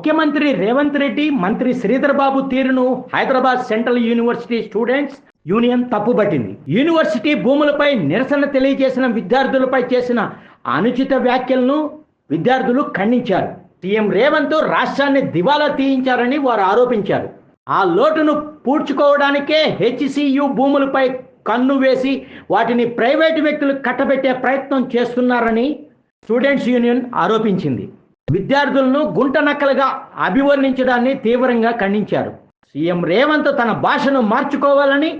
ముఖ్యమంత్రి రేవంత్ రెడ్డి, మంత్రి శ్రీధర్ బాబు తీరును Hyderabad central university students union తప్పుపట్టింది. యూనివర్సిటీ భూములపై నిరసన తెలియజేసిన విద్యార్థులపై చేసిన అనుచిత వ్యాఖ్యలను విద్యార్థులు ఖండించారు. సీఎం రేవంత్ రాష్ట్రాన్ని దివాలా తీయించారని వారు ఆరోపించారు. ఆ లోటును పూడ్చుకోవడానికే హెచ్సియు భూములపై కన్ను వేసి వాటిని ప్రైవేటు వ్యక్తులు కట్టబెట్టే ప్రయత్నం చేస్తున్నారని స్టూడెంట్స్ యూనియన్ ఆరోపించింది. విద్యార్థులను గుంట నక్కలుగా అభివర్ణించడాన్ని తీవ్రంగా ఖండించారు. సీఎం రేవంత్ తన భాషను మార్చుకోవాలని,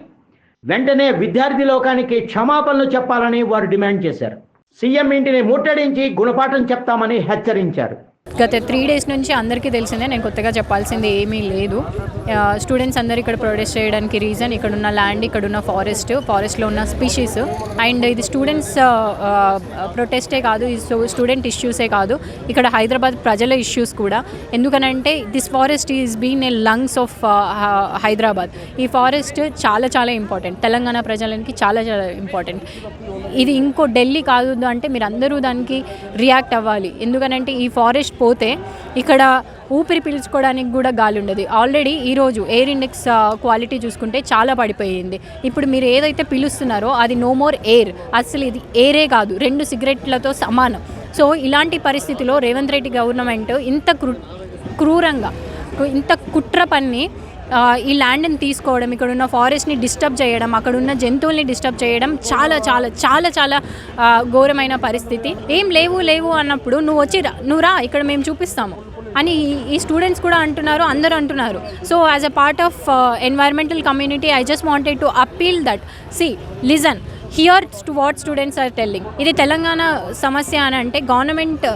వెంటనే విద్యార్థి లోకానికి క్షమాపణలు చెప్పాలని వారు డిమాండ్ చేశారు. సీఎం ఇంటిని ముట్టడించి గుణపాఠం చెప్తామని హెచ్చరించారు. గత 3 days నుంచి అందరికీ తెలిసిందే, నేను కొత్తగా చెప్పాల్సింది ఏమీ లేదు. స్టూడెంట్స్ అందరు ఇక్కడ ప్రొటెస్ట్ చేయడానికి రీజన్ ఇక్కడున్న ల్యాండ్, ఇక్కడున్న ఫారెస్ట్లో ఉన్న స్పీషీస్. అండ్ ఇది స్టూడెంట్స్ ప్రొటెస్టే కాదు, ఇది స్టూడెంట్ ఇష్యూసే కాదు, ఇక్కడ హైదరాబాద్ ప్రజల ఇష్యూస్ కూడా. ఎందుకనంటే this forest is been a lungs of Hyderabad. ఈ ఫారెస్ట్ చాలా చాలా ఇంపార్టెంట్, తెలంగాణ ప్రజలకి చాలా చాలా ఇంపార్టెంట్. ఇది ఇంకో ఢిల్లీ కాదు అంటే మీరు అందరూ దానికి రియాక్ట్ అవ్వాలి. ఎందుకనంటే ఈ ఫారెస్ట్ పోతే ఇక్కడ ఊపిరి పీల్చుకోవడానికి కూడా గాలి ఉండదు. ఆల్రెడీ ఈరోజు ఎయిర్ ఇండెక్స్ క్వాలిటీ చూసుకుంటే చాలా పడిపోయింది. ఇప్పుడు మీరు ఏదైతే పిలుస్తున్నారో అది నో మోర్ ఎయిర్, అసలు ఇది ఎయిరే కాదు, 2 సిగరెట్లతో సమానం. సో ఇలాంటి పరిస్థితిలో రేవంత్ రెడ్డి గవర్నమెంట్ ఇంత క్రూరంగా, ఇంత కుట్ర పన్ని ఈ ల్యాండ్ని తీసుకోవడం, ఇక్కడ ఉన్న ఫారెస్ట్ని డిస్టర్బ్ చేయడం, అక్కడ ఉన్న జంతువుల్ని డిస్టర్బ్ చేయడం చాలా చాలా చాలా చాలా ఘోరమైన పరిస్థితి. ఏం లేవు అన్నప్పుడు నువ్వు రా ఇక్కడ మేము చూపిస్తాము అని ఈ స్టూడెంట్స్ కూడా అంటున్నారు, అందరూ అంటున్నారు. So as a part of environmental community I just wanted to appeal that listen here to what students are telling. ఇది తెలంగాణ సమస్య అని అంటే గవర్నమెంట్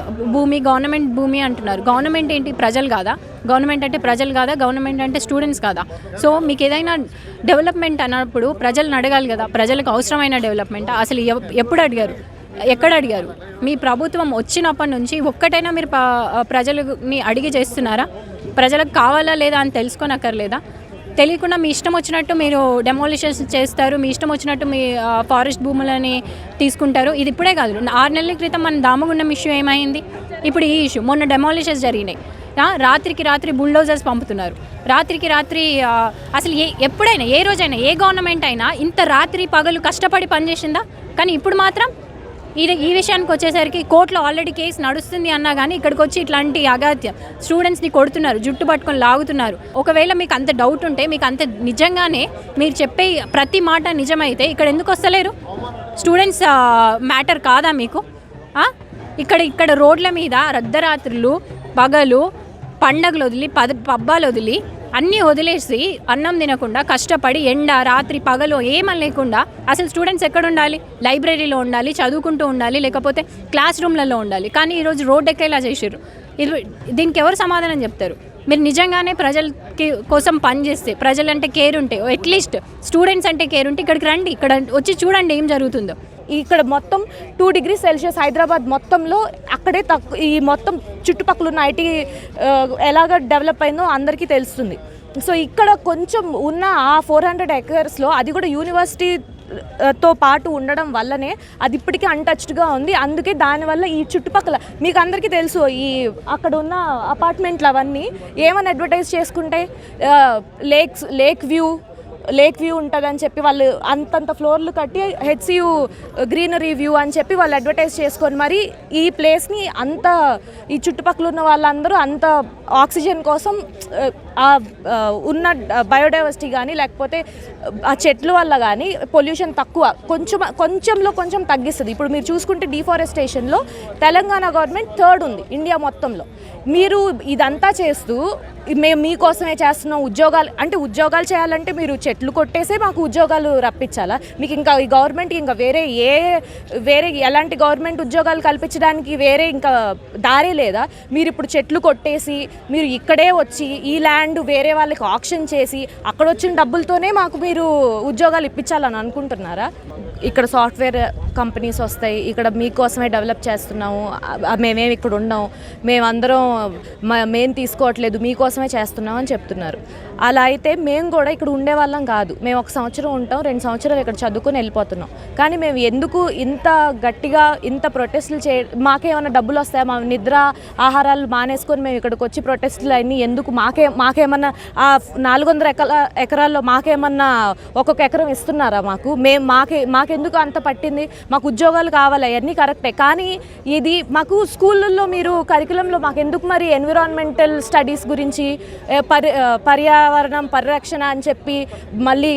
భూమి అంటున్నారు. గవర్నమెంట్ ఏంటి, ప్రజలు కాదా? గవర్నమెంట్ అంటే ప్రజలు కాదా? గవర్నమెంట్ అంటే స్టూడెంట్స్ కాదా? సో మీకు ఏదైనా డెవలప్మెంట్ అన్నప్పుడు ప్రజలను అడగాలి కదా. ప్రజలకు అవసరమైన డెవలప్మెంట్ అసలు ఎప్పుడు అడిగారు, ఎక్కడ అడిగారు? మీ ప్రభుత్వం వచ్చినప్పటి నుంచి ఒక్కటైనా మీరు ప్రజలని అడిగి చేస్తున్నారా? ప్రజలకు కావాలా లేదా అని తెలుసుకోనక్కర్లేదా? తెలియకుండా మీ ఇష్టం వచ్చినట్టు మీరు డెమాలిషన్స్ చేస్తారు, మీ ఇష్టం వచ్చినట్టు మీ ఫారెస్ట్ భూములని తీసుకుంటారు. ఇది ఇప్పుడే కాదు, 6 నెలల క్రితం మన దామగుండం ఇష్యూ ఏమైంది, ఇప్పుడు ఈ ఇష్యూ, మొన్న డెమాలిషన్స్ జరిగినాయి. రాత్రికి రాత్రి బుల్డోజర్స్ పంపుతున్నారు, రాత్రికి రాత్రి. అసలు ఎప్పుడైనా ఏ రోజైనా ఏ గవర్నమెంట్ అయినా ఇంత రాత్రి పగలు కష్టపడి పనిచేసిందా? కానీ ఇప్పుడు మాత్రం ఈ విషయానికి వచ్చేసరికి కోర్టులో ఆల్రెడీ కేసు నడుస్తుంది అన్నా కానీ ఇక్కడికి వచ్చి ఇట్లాంటి అగాత్యం స్టూడెంట్స్ని కొడుతున్నారు, జుట్టు పట్టుకొని లాగుతున్నారు. ఒకవేళ మీకు అంత డౌట్ ఉంటే, మీకు అంత నిజంగానే మీరు చెప్పే ప్రతి మాట నిజమైతే ఇక్కడ ఎందుకు వస్తలేరు? స్టూడెంట్స్ మ్యాటర్ కాదా మీకు? ఇక్కడ రోడ్ల మీద అర్ధరాత్రులు, పగలు, పండగలు వదిలి, పబ్బాలు వదిలి, అన్నీ వదిలేసి అన్నం తినకుండా కష్టపడి ఎండ రాత్రి పగలు ఏమని లేకుండా అసలు స్టూడెంట్స్ ఎక్కడ ఉండాలి? లైబ్రరీలో ఉండాలి, చదువుకుంటూ ఉండాలి, లేకపోతే క్లాస్ రూమ్లలో ఉండాలి. కానీ ఈరోజు రోడ్ ఎక్కేలా చేసారు. దీనికి ఎవరు సమాధానం చెప్తారు? మీరు నిజంగానే ప్రజలకి కోసం పనిచేస్తే, ప్రజలంటే కేర్ ఉంటే, అట్లీస్ట్ స్టూడెంట్స్ అంటే కేర్ ఉంటే ఇక్కడికి రండి, ఇక్కడ వచ్చి చూడండి ఏం జరుగుతుందో. ఇక్కడ మొత్తం 2 degrees Celsius హైదరాబాద్ మొత్తంలో అక్కడే తక్కువ. ఈ మొత్తం చుట్టుపక్కల ఉన్న ఐటీ ఎలాగ డెవలప్ అయిందో అందరికీ తెలుస్తుంది. సో ఇక్కడ కొంచెం ఉన్న ఆ 400 acresలో అది కూడా యూనివర్సిటీతో పాటు ఉండడం వల్లనే అది ఇప్పటికీ అన్టచ్డ్గా ఉంది. అందుకే దానివల్ల ఈ చుట్టుపక్కల మీకు అందరికీ తెలుసు, ఈ అక్కడ ఉన్న అపార్ట్మెంట్లు అవన్నీ ఏమని అడ్వర్టైజ్ చేసుకుంటే లేక్ వ్యూ ఉంటుందని చెప్పి వాళ్ళు అంతంత ఫ్లోర్లు కట్టి హెచ్సియు గ్రీనరీ వ్యూ అని చెప్పి వాళ్ళు అడ్వర్టైజ్ చేసుకొని మరి ఈ ప్లేస్ని అంత ఈ చుట్టుపక్కల ఉన్న వాళ్ళందరూ అంత ఆక్సిజన్ కోసం ఉన్న బయోడైవర్సిటీ కానీ లేకపోతే ఆ చెట్ల వల్ల కానీ పొల్యూషన్ తక్కువ కొంచెం తగ్గిస్తుంది. ఇప్పుడు మీరు చూసుకుంటే డిఫారెస్టేషన్లో తెలంగాణ గవర్నమెంట్ 3rd ఉంది ఇండియా మొత్తంలో. మీరు ఇదంతా చేస్తూ మేము మీకోసమే చేస్తున్నాం, ఉద్యోగాలు చేయాలంటే మీరు చెట్లు కొట్టేసే మాకు ఉద్యోగాలు రప్పించాలా? మీకు ఇంకా ఈ గవర్నమెంట్ ఇంకా వేరే ఎలాంటి గవర్నమెంట్ ఉద్యోగాలు కల్పించడానికి వేరే ఇంకా దారే లేదా? మీరు ఇప్పుడు చెట్లు కొట్టేసి మీరు ఇక్కడే వచ్చి ఈ ల్యాండ్ వేరే వాళ్ళకి ఆక్షన్ చేసి అక్కడ వచ్చిన డబ్బులతోనే మాకు మీరు ఉద్యోగాలు ఇప్పించాలని అనుకుంటున్నారా? ఇక్కడ సాఫ్ట్వేర్ కంపెనీస్ వస్తాయి, ఇక్కడ మీకోసమే డెవలప్ చేస్తున్నాము, మేమేమి ఇక్కడ ఉన్నాం, మేమందరం మేము తీసుకోవట్లేదు, మీకోసమే చేస్తున్నాం అని చెప్తున్నారు. అలా అయితే మేము కూడా ఇక్కడ ఉండేవాళ్ళం కాదు. మేము 1 సంవత్సరం ఉంటాం, 2 సంవత్సరాలు ఇక్కడ చదువుకొని వెళ్ళిపోతున్నాం. కానీ మేము ఎందుకు ఇంత గట్టిగా ఇంత ప్రొటెస్టులు మాకేమన్నా డబ్బులు వస్తాయా? మా నిద్ర ఆహారాలు మానేసుకొని మేము ఇక్కడికి వచ్చి ప్రొటెస్టులు అన్నీ ఎందుకు? మాకేమన్నా ఆ 400 ఎకరాల్లో మాకేమన్నా ఒక్కొక్క ఎకరం ఇస్తున్నారా? మాకెందుకు అంత పట్టింది? మాకు ఉద్యోగాలు కావాలి, అవన్నీ కరెక్టే. కానీ ఇది మాకు స్కూళ్ళల్లో మీరు కరికులంలో మాకెందుకు మరి ఎన్విరాన్మెంటల్ స్టడీస్ గురించి, పర్యావరణం పరిరక్షణ అని చెప్పి, మళ్ళీ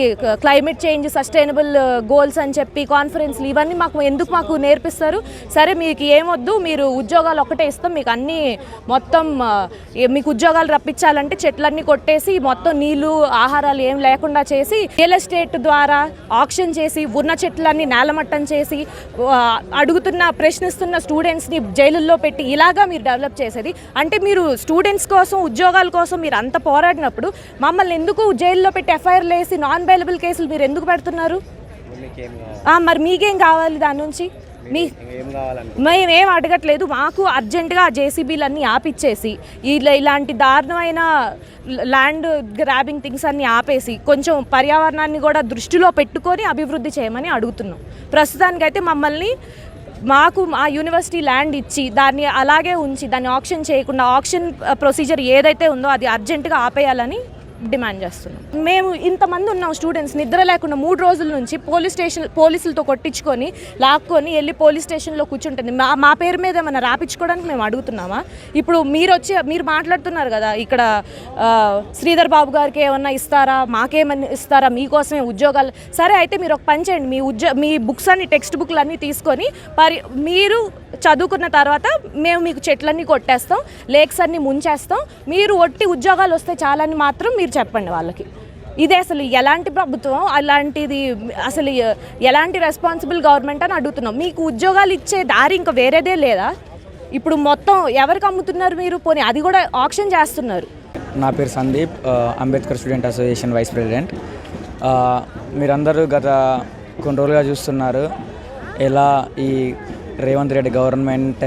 క్లైమేట్ చేంజ్, సస్టైనబుల్ గోల్స్ అని చెప్పి కాన్ఫరెన్స్లు ఇవన్నీ మాకు నేర్పిస్తారు. సరే మీకు ఏమొద్దు, మీరు ఉద్యోగాలు ఒక్కటే ఇస్తాం, మీకు అన్నీ మొత్తం మీకు ఉద్యోగాలు రప్పించాలంటే చెట్లన్నీ కొట్టేసి మొత్తం నీళ్లు ఆహారాలు ఏం లేకుండా చేసి రియల్ ఎస్టేట్ ద్వారా ఆక్షన్ చేసి ఉన్న చెట్లన్నీ నేలమట్టం చేసి ప్రశ్నిస్తున్న స్టూడెంట్స్ని జైలుల్లో పెట్టి ఇలాగా మీరు డెవలప్ చేసేది. అంటే మీరు స్టూడెంట్స్ కోసం ఉద్యోగాల కోసం మీరు అంత పోరాడినప్పుడు మమ్మల్ని ఎందుకు జైల్లో పెట్టి ఎఫ్ఐఆర్లు వేసి నాన్ బెయిలబుల్ కేసులు మీరు ఎందుకు పెడుతున్నారు? మరి మీకేం కావాలి దాని నుంచి? మేమేం అడగట్లేదు. మాకు అర్జెంటుగా ఆ జేసీబీలన్నీ ఆపిచ్చేసి ఇలాంటి దారుణమైన ల్యాండ్ గ్రాబింగ్ థింగ్స్ అన్నీ ఆపేసి కొంచెం పర్యావరణాన్ని కూడా దృష్టిలో పెట్టుకొని అభివృద్ధి చేయమని అడుగుతున్నాం. ప్రస్తుతానికైతే మాకు ఆ యూనివర్సిటీ ల్యాండ్ ఇచ్చి దాన్ని అలాగే ఉంచి దాన్ని ఆక్షన్ చేయకుండా ఆక్షన్ ప్రొసీజర్ ఏదైతే ఉందో అది అర్జెంటుగా ఆపేయాలని డిమాండ్ చేస్తున్నాం. మేము ఇంతమంది ఉన్నాం స్టూడెంట్స్, నిద్ర లేకుండా 3 రోజుల నుంచి పోలీసులతో కొట్టించుకొని లాక్కొని వెళ్ళి పోలీస్ స్టేషన్లో కూర్చుంటుంది. మా పేరు మీద ఏమైనా రాపించుకోవడానికి మేము అడుగుతున్నామా? ఇప్పుడు మీరు మాట్లాడుతున్నారు కదా, ఇక్కడ శ్రీధర్ బాబు గారికి ఏమన్నా ఇస్తారా, మాకేమన్నా ఇస్తారా, మీకోసమే ఉద్యోగాలు. సరే అయితే మీరు ఒక పని చేయండి, మీ బుక్స్ అన్ని టెక్స్ట్ బుక్లు అన్నీ తీసుకొని మీరు చదువుకున్న తర్వాత మేము మీకు చెట్లన్నీ కొట్టేస్తాం, లేక్స్ అన్నీ ముంచేస్తాం, మీరు ఒట్టి ఉద్యోగాలు వస్తే చాలని మాత్రం మీరు చెప్పండి వాళ్ళకి. ఇదే అసలు ఎలాంటి ప్రభుత్వం, అలాంటిది అసలు ఎలాంటి రెస్పాన్సిబుల్ గవర్నమెంట్ అని అడుగుతున్నాం. మీకు ఉద్యోగాలు ఇచ్చే దారి ఇంకా వేరేదే లేదా? ఇప్పుడు మొత్తం ఎవరికి అమ్ముతున్నారు మీరు? పోనీ అది కూడా ఆక్షన్ చేస్తున్నారు. నా పేరు Sandeep, Ambedkar student association vice president. మీరందరూ గత కొన్ని రోజులుగా చూస్తున్నారు ఎలా ఈ రేవంత్ రెడ్డి గవర్నమెంట్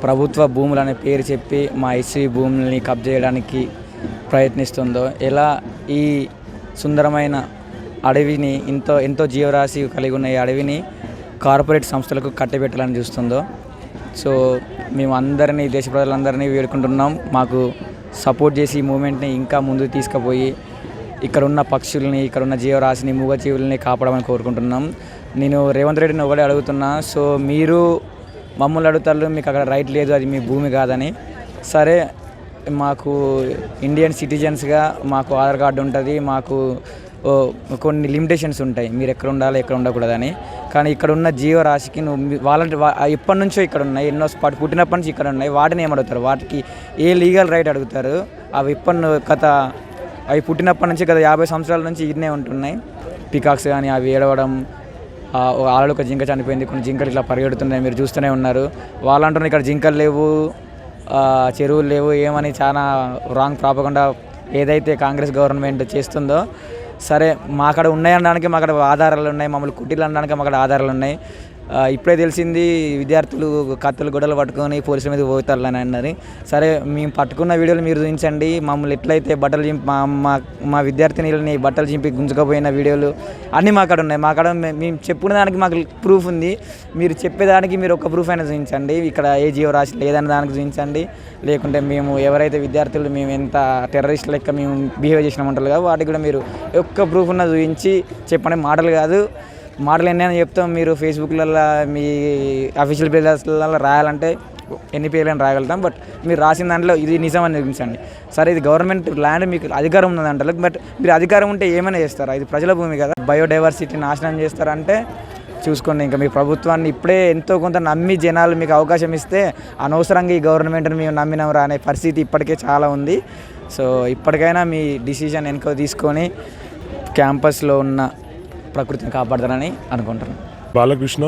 ప్రభుత్వ భూములు అనే పేరు చెప్పి మా ఎస్సీ భూముల్ని కబ్జా చేయడానికి ప్రయత్నిస్తుందో, ఎలా ఈ సుందరమైన అడవిని ఎంతో జీవరాశి కలిగి ఉన్న ఈ అడవిని కార్పొరేట్ సంస్థలకు కట్టబెట్టాలని చూస్తుందో. సో మేము అందరినీ, దేశ ప్రజలందరినీ వేడుకుంటున్నాం, మాకు సపోర్ట్ చేసి ఈ మూమెంట్ని ఇంకా ముందుకు తీసుకుపోయి ఇక్కడ ఉన్న పక్షుల్ని, ఇక్కడ ఉన్న జీవరాశిని, మూగజీవుల్ని కాపాడమని కోరుకుంటున్నాం. నేను రేవంత్ రెడ్డిని ఒకటే అడుగుతున్నా, సో మీరు మమ్మల్ని అడుగుతారు మీకు అక్కడ రైట్ లేదు, అది మీ భూమి కాదని. సరే, మాకు ఇండియన్ సిటిజన్స్గా మాకు ఆధార్ కార్డు ఉంటుంది, మాకు కొన్ని లిమిటేషన్స్ ఉంటాయి, మీరు ఎక్కడ ఉండాలి ఎక్కడ ఉండకూడదని. కానీ ఇక్కడ ఉన్న జీవరాశికి వాళ్ళంటే ఎప్పటి నుంచో ఇక్కడ ఉన్నాయి, ఎన్నో పుట్టినప్పటి నుంచి ఇక్కడ ఉన్నాయి, వాటిని ఏమడుగుతారు? వాటికి ఏ లీగల్ రైట్ అడుగుతారు? అవి అవి పుట్టినప్పటి నుంచి గత 50 సంవత్సరాల నుంచి ఇన్నే ఉంటున్నాయి. పికాక్స్ కానీ అవి ఏడవడం, ఆళ్ళొక జింక చనిపోయింది, కొన్ని జింకలు ఇట్లా పరిగెడుతున్నాయి, మీరు చూస్తూనే ఉన్నారు. వాళ్ళంటున్నారు ఇక్కడ జింకలు లేవు, చెరువులు లేవు ఏమని చాలా రాంగ్ ప్రాపగండా ఏదైతే కాంగ్రెస్ గవర్నమెంట్ చేస్తుందో. సరే, మా అక్కడ ఉన్నాయనడానికి మా అక్కడ ఆధారాలు ఉన్నాయి, మమ్మల్ని కుట్టిలు అనడానికి మా అక్కడ ఆధారాలు ఉన్నాయి. ఇప్పుడే తెలిసింది విద్యార్థులు కత్తులు గొడవలు పట్టుకొని పోలీసుల మీద పోతారని అన్నది. సరే, మేము పట్టుకున్న వీడియోలు మీరు చూపించండి, మమ్మల్ని ఎట్లయితే బట్టలు చింపి మా విద్యార్థినిలని బట్టలు చింపి గుంజుకపోయిన వీడియోలు అన్నీ మా అక్కడ ఉన్నాయి. మా అక్కడ మేము చెప్పుకునే దానికి మాకు ప్రూఫ్ ఉంది, మీరు చెప్పేదానికి మీరు ఒక ప్రూఫ్ అయినా చూపించండి, ఇక్కడ ఏ జీవరాశి లేదన్న దానికి చూపించండి. లేకుంటే మేము ఎవరైతే విద్యార్థులు మేము ఎంత టెర్రరిస్ట్ లెక్క మేము బిహేవ్ చేసినామంటారు కదా, వాటికి కూడా మీరు ఒక్క ప్రూఫ్ ఉన్న చూపించి చెప్పండి. మాటలు కాదు, మాటలు ఎన్నైనా చెప్తాం. మీరు ఫేస్బుక్లలో మీ అఫీషియల్ పేజెస్లలో రాయాలంటే ఎన్ని పేర్లను రాయగలుగుతాం, బట్ మీరు రాసిన దాంట్లో ఇది నిజం అని చూపించండి. సరే, ఇది గవర్నమెంట్ ల్యాండ్, మీకు అధికారం ఉన్నదంటారు, బట్ మీరు అధికారం ఉంటే ఏమైనా చేస్తారా? ఇది ప్రజల భూమి కదా. బయోడైవర్సిటీ నాశనం చేస్తారంటే చూసుకోండి. ఇంకా మీ ప్రభుత్వాన్ని ఇప్పుడే ఎంతో కొంత నమ్మి జనాలు మీకు అవకాశం ఇస్తే అనవసరంగా ఈ గవర్నమెంట్ని మేము నమ్మినాం రా అనే పరిస్థితి ఇప్పటికే చాలా ఉంది. సో ఇప్పటికైనా మీ డిసిజన్ వెనుక తీసుకొని క్యాంపస్లో ఉన్న ప్రకృతిని కాపాడతారని అనుకుంటున్నాను. Balakrishna,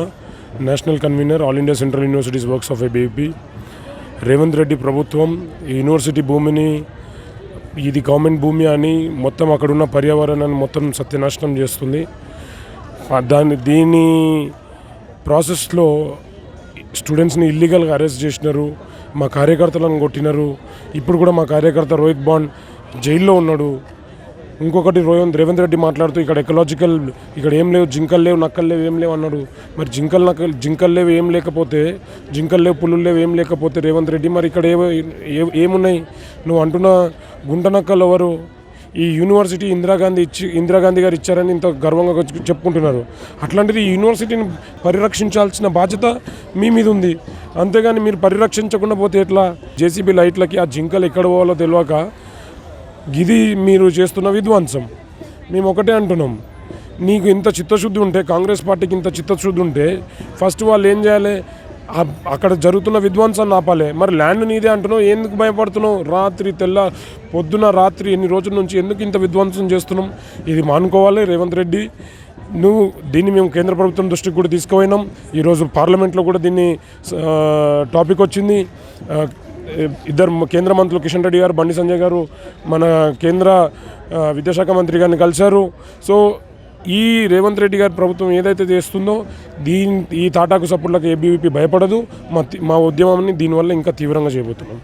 national convener, all India central universities works of ABVP. Revanth Reddy ప్రభుత్వం యూనివర్సిటీ భూమిని ఇది గవర్నమెంట్ భూమి అని మొత్తం అక్కడున్న పర్యావరణాన్ని మొత్తం సత్యనాశనం చేస్తుంది. దీని ప్రాసెస్లో స్టూడెంట్స్ని ఇల్లీగల్గా అరెస్ట్ చేసినారు, మా కార్యకర్తలను కొట్టినారు. ఇప్పుడు కూడా మా కార్యకర్త రోహిత్ బాండ్ జైల్లో ఉన్నాడు. ఇంకొకటి రేవంత్ రెడ్డి మాట్లాడుతూ ఇక్కడ ఎకలాజికల్ ఇక్కడ ఏం లేవు, జింకలు లేవు, నక్కలు లేవు, ఏం లేవు అన్నాడు. మరి జింకలు లేవు ఏం లేకపోతే, జింకలు లేవు పులులు లేవు ఏం లేకపోతే రేవంత్ రెడ్డి మరి ఇక్కడ ఏమున్నాయి? నువ్వు అంటున్న గుంట నక్కలు ఎవరు? ఈ యూనివర్సిటీ ఇందిరాగాంధీ గారు ఇచ్చారని ఇంత గర్వంగా చెప్పుకుంటున్నారు. అట్లాంటిది ఈ యూనివర్సిటీని పరిరక్షించాల్సిన బాధ్యత మీ మీద ఉంది. అంతేగాని మీరు పరిరక్షించకుండా పోతే ఎట్లా? జేసీబీ లైట్లకి ఆ జింకలు ఎక్కడ పోవాలో తెలియక ఇది మీరు చేస్తున్న విధ్వంసం. మేము ఒకటే అంటున్నాం, నీకు ఇంత చిత్తశుద్ధి ఉంటే, కాంగ్రెస్ పార్టీకి ఇంత చిత్తశుద్ధి ఉంటే ఫస్ట్ వాళ్ళు ఏం చేయాలి? అక్కడ జరుగుతున్న విధ్వంసాన్ని ఆపాలి. మరి ల్యాండ్ నీదే అంటున్నావు, ఎందుకు భయపడుతున్నావు? పొద్దున రాత్రి ఎన్ని రోజుల నుంచి ఎందుకు ఇంత విధ్వంసం చేస్తున్నాం? ఇది మానుకోవాలి రేవంత్ రెడ్డి. దీన్ని మేము కేంద్ర ప్రభుత్వం దృష్టికి కూడా తీసుకుపోయినాం. ఈరోజు పార్లమెంట్లో కూడా దీన్ని టాపిక్ వచ్చింది. ఇద్దరు కేంద్ర మంత్రులు కిషన్ రెడ్డి గారు, బండి సంజయ్ గారు మన కేంద్ర విద్యాశాఖ మంత్రి గారిని కలిశారు. సో ఈ రేవంత్ రెడ్డి గారి ప్రభుత్వం ఏదైతే చేస్తుందో ఈ తాటాకు సపోర్ట్లకు ఏబీవీపీ భయపడదు. మా ఉద్యమాన్ని దీనివల్ల ఇంకా తీవ్రంగా చేయబోతున్నాం.